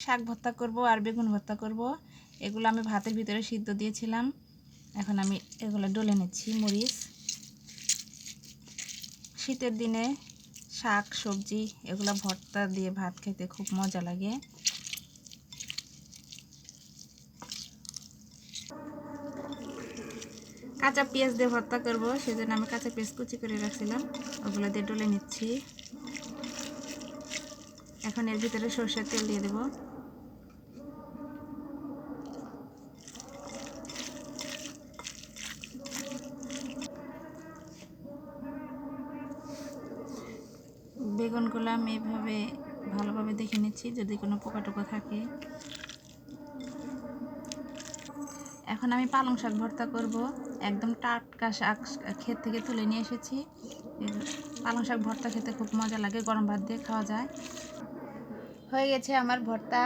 শাক ভর্তা করব আর বেগুন ভর্তা করব। এগুলো আমি ভাতের ভিতরে সিদ্ধ দিয়েছিলাম, এখন আমি এগুলো ডলে নিচ্ছি। মরিচ, শীতের দিনে শাক সবজি এগুলো ভর্তা দিয়ে ভাত খেতে খুব মজা লাগে। কাঁচা পেঁয়াজ দিয়ে ভর্তা করব, সেজন্য আমি কাঁচা পেঁয়াজ কুচি করে রাখছিলাম, ওগুলো দিয়ে ডলে নিচ্ছি। এখন এর ভিতরে সরষের তেল দিয়ে দেব। বেগুনগুলো আমি এভাবে ভালোভাবে দেখে নিচ্ছি যদি কোনো পোকা টোকা থাকে। এখন আমি পালং শাক ভর্তা করব, একদম টাটকা শাক ক্ষেত থেকে তুলে নিয়ে এসেছি। পালং শাক ভর্তা খেতে খুব মজা লাগে, গরম ভাত দিয়ে খাওয়া যায়। হয়ে গেছে আমার ভর্তা।